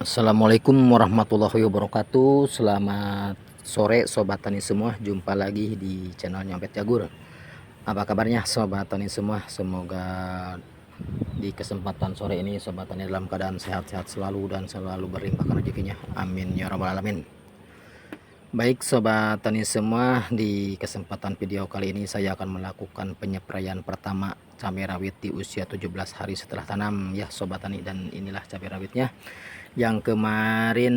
Assalamualaikum warahmatullahi wabarakatuh. Selamat sore sobat tani semua. Jumpa lagi di channel Nyompet Jagur. Apa kabarnya sobat tani semua? Semoga di kesempatan sore ini sobat tani dalam keadaan sehat-sehat selalu dan selalu berlimpahkan rezekinya. Amin ya rabbal alamin. Baik sobat tani semua, di kesempatan video kali ini saya akan melakukan penyepraian pertama cabai rawit di usia 17 hari setelah tanam ya sobat tani. Dan inilah cabai rawitnya yang kemarin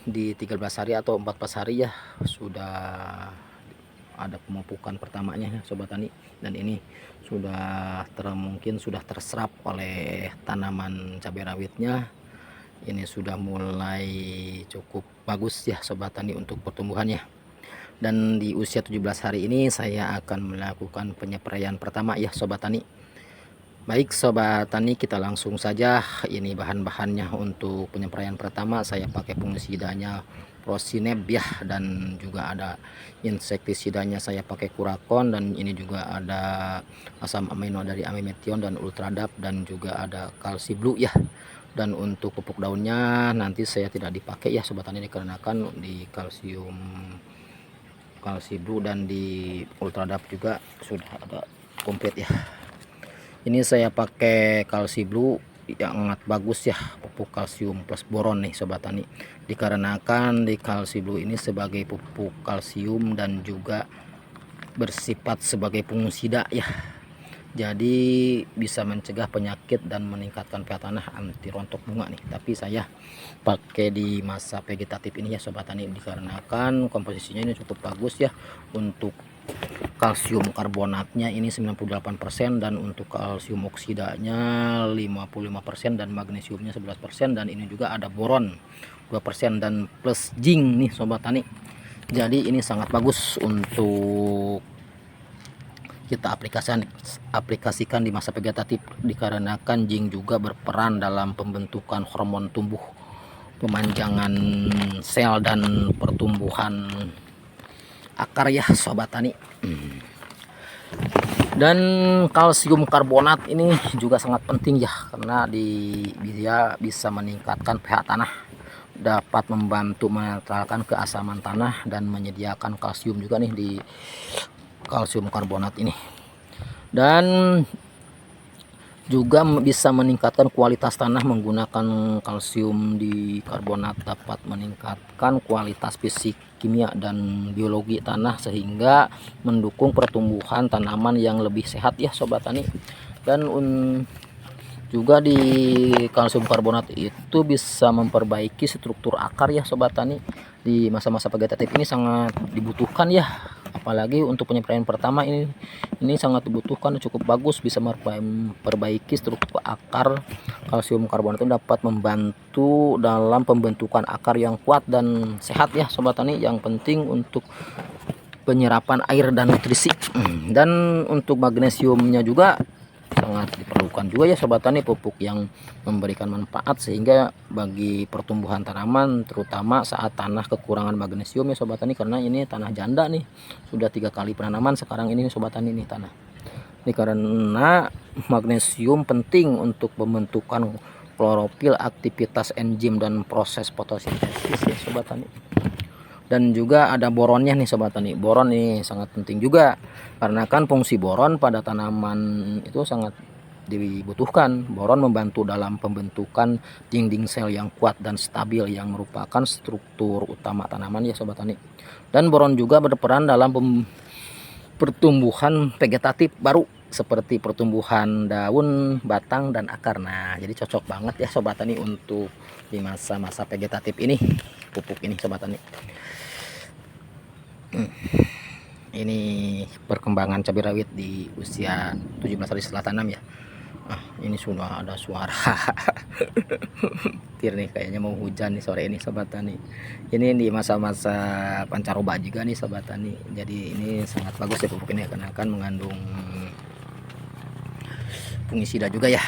di 13 hari atau 14 hari ya sudah ada pemupukan pertamanya ya sobat tani. Dan ini sudah mungkin sudah terserap oleh tanaman cabai rawitnya. Ini sudah mulai cukup bagus ya sobat tani untuk pertumbuhannya. Dan di usia 17 hari ini saya akan melakukan penyepraian pertama ya sobat tani. Baik sobat tani, kita langsung saja. Ini bahan-bahannya untuk penyepraian pertama. Saya pakai fungisidanya Prosineb ya, dan juga ada insektisidanya saya pakai Kurakon, dan ini juga ada asam amino dari Amimetion dan Ultradap, dan juga ada Kalsi Blue ya. Dan untuk pupuk daunnya nanti saya tidak dipakai ya sobat tani, dikarenakan di kalsium Kalsi Blue dan di Ultradap juga sudah ada komplit ya. Ini saya pakai Kalsi Blue yang sangat bagus ya, pupuk kalsium plus boron nih sobat tani, dikarenakan di Kalsi Blue ini sebagai pupuk kalsium dan juga bersifat sebagai fungisida ya, jadi bisa mencegah penyakit dan meningkatkan pH tanah, anti rontok bunga nih. Tapi saya pakai di masa vegetatif ini ya sobat tani, dikarenakan komposisinya ini cukup bagus ya. Untuk kalsium karbonatnya ini 98%, dan untuk kalsium oksidanya 55%, dan magnesiumnya 11%, dan ini juga ada boron 2% dan plus zinc nih sobat tani. Jadi ini sangat bagus untuk kita aplikasikan di masa vegetatif, dikarenakan zinc juga berperan dalam pembentukan hormon tumbuh, pemanjangan sel dan pertumbuhan akar ya sobat tani. Dan kalsium karbonat ini juga sangat penting ya, karena dia bisa meningkatkan pH tanah, dapat membantu menetralkan keasaman tanah, dan menyediakan kalsium juga nih di kalsium karbonat ini. Dan juga bisa meningkatkan kualitas tanah. Menggunakan kalsium di karbonat dapat meningkatkan kualitas fisik, kimia, dan biologi tanah, sehingga mendukung pertumbuhan tanaman yang lebih sehat ya sobat tani. Dan juga di kalsium karbonat itu bisa memperbaiki struktur akar ya sobat tani. Di masa-masa vegetatif ini sangat dibutuhkan ya, apalagi untuk penyepraian pertama ini sangat dibutuhkan, cukup bagus, bisa memperbaiki struktur akar. Kalsium karbonat itu dapat membantu dalam pembentukan akar yang kuat dan sehat ya sobat tani. Yang penting untuk penyerapan air dan nutrisi. Dan untuk magnesiumnya juga sangat diperlukan juga ya sobat tani, pupuk yang memberikan manfaat sehingga bagi pertumbuhan tanaman, terutama saat tanah kekurangan magnesium ya sobat tani, karena ini tanah janda nih, sudah 3 kali penanaman sekarang ini sobat tani nih tanah ini, karena magnesium penting untuk pembentukan klorofil, aktivitas enzim, dan proses fotosintesis ya sobat tani. Dan juga ada boronnya nih sobat tani. Boron nih sangat penting juga, karena kan fungsi boron pada tanaman itu sangat dibutuhkan. Boron membantu dalam pembentukan dinding sel yang kuat dan stabil, yang merupakan struktur utama tanaman ya sobat tani. Dan boron juga berperan dalam pertumbuhan vegetatif baru, seperti pertumbuhan daun, batang, dan akar. Nah, jadi cocok banget ya sobat tani untuk di masa-masa vegetatif ini, pupuk ini sobat tani. Ini perkembangan cabai rawit di usia 17 hari setelah tanam ya. Ini sudah ada suara petir nih, kayaknya mau hujan nih sore ini sobat tani. Ini di masa-masa pancaroba juga nih sobat tani. Jadi ini sangat bagus ya pupuk ini, karena akan mengandung fungisida juga ya.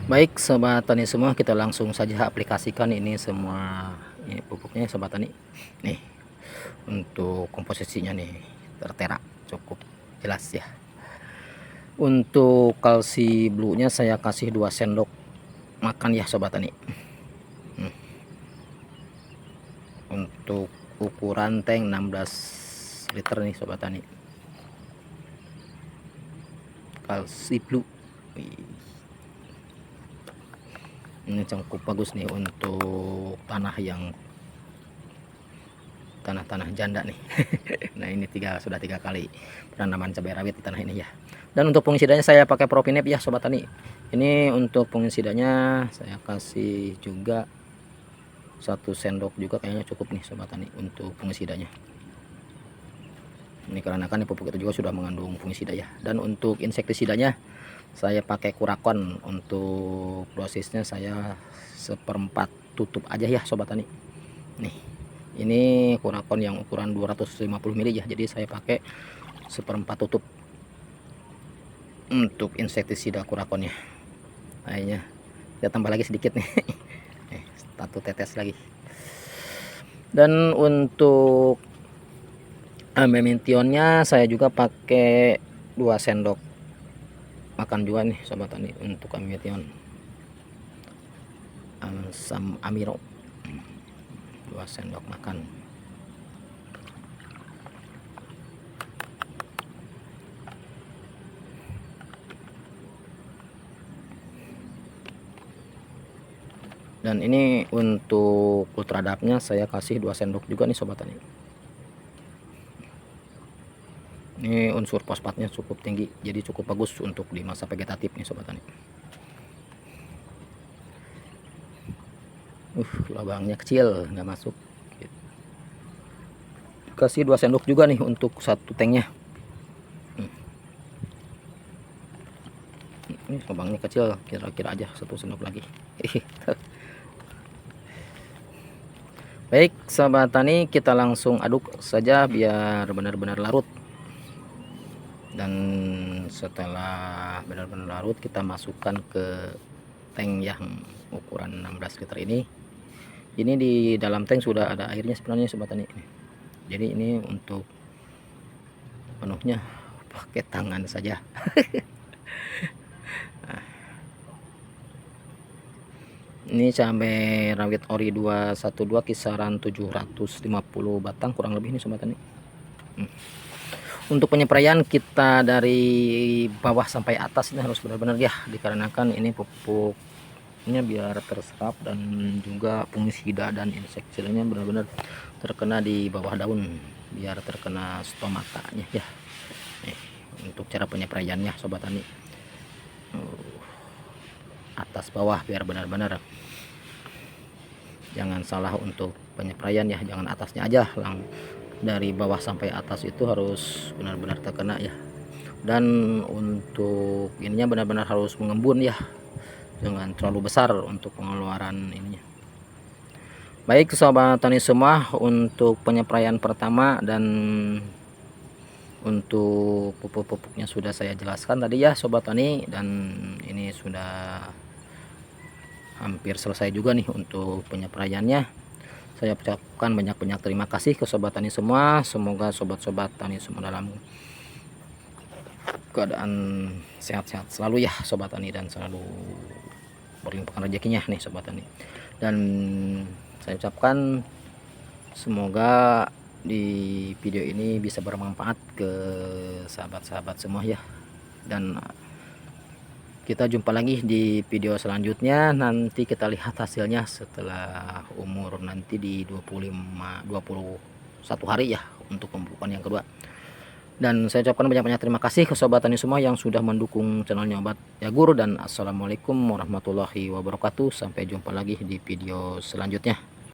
Baik sobat tani semua, kita langsung saja aplikasikan ini semua pupuknya sobat tani. Nih untuk komposisinya nih tertera cukup jelas ya. Untuk kalsi blue-nya saya kasih 2 sendok makan ya sobat tani. Untuk ukuran tank 16 liter nih sobat tani, kalsi blue. Ini cukup bagus nih untuk tanah janda nih. Nah ini sudah tiga kali penanaman cabai rawit di tanah ini ya. Dan untuk pengisidanya saya pakai Propinep ya sobat tani. Ini untuk pengisidanya saya kasih juga 1 sendok juga, kayaknya cukup nih sobat tani untuk pengisidanya. Ini karena kan pupuk itu juga sudah mengandung fungisida ya. Dan untuk insektisidanya saya pakai Kurakon. Untuk dosisnya saya 1/4 tutup aja ya sobat tani. Nih, ini Kurakon yang ukuran 250 ml ya. Jadi saya pakai 1/4 tutup untuk insektisida Kurakonnya. Kayaknya kita tambah lagi sedikit nih. 1 tetes lagi. Dan untuk mementionnya saya juga pakai 2 sendok makan juga nih sobat tani untuk memention Sam Amiro, 2 sendok makan. Dan ini untuk ultradapnya saya kasih 2 sendok juga nih sobat tani. Ini unsur fosfatnya cukup tinggi, jadi cukup bagus untuk di masa vegetatif nih sobat tani. Lubangnya kecil, nggak masuk. Kasih 2 sendok juga nih untuk 1 tanknya. Ini lubangnya kecil, kira-kira aja 1 sendok lagi. Baik sahabat tani, kita langsung aduk saja biar benar-benar larut. Dan setelah benar-benar larut kita masukkan ke tank yang ukuran 16 liter ini. Ini di dalam tank sudah ada airnya sebenarnya sobat tani. Jadi ini untuk penuhnya pakai tangan saja. Ini cabai rawit ori 212 kisaran 750 batang kurang lebih nih sobat tani. Untuk penyepraian kita dari bawah sampai atas ini harus benar-benar ya, dikarenakan ini pupuknya biar terserap dan juga fungisida dan insektisidanya benar-benar terkena di bawah daun biar terkena stomatanya ya. Untuk cara penyepraiannya sobat tani, atas bawah biar benar-benar, jangan salah untuk penyepraian ya, jangan atasnya aja, dari bawah sampai atas itu harus benar-benar terkena ya. Dan untuk ininya benar-benar harus mengembun ya, jangan terlalu besar untuk pengeluaran ininya. Baik sobat tani semua, untuk penyepraian pertama dan untuk pupuk-pupuknya sudah saya jelaskan tadi ya sobat tani. Dan ini sudah hampir selesai juga nih untuk penyepraiannya. Saya ucapkan banyak-banyak terima kasih ke sobat tani semua. Semoga sobat-sobat tani semua dalam keadaan sehat-sehat selalu ya sobat tani, dan selalu berlimpahkan rezekinya nih sobat tani. Dan saya ucapkan semoga di video ini bisa bermanfaat ke sahabat-sahabat semua ya. Dan kita jumpa lagi di video selanjutnya. Nanti kita lihat hasilnya setelah umur nanti di 21 hari ya untuk pemupukan yang kedua. Dan saya ucapkan banyak-banyak terima kasih ke sobat tani semua yang sudah mendukung channelnya Obat Jagur. Dan assalamualaikum warahmatullahi wabarakatuh. Sampai jumpa lagi di video selanjutnya.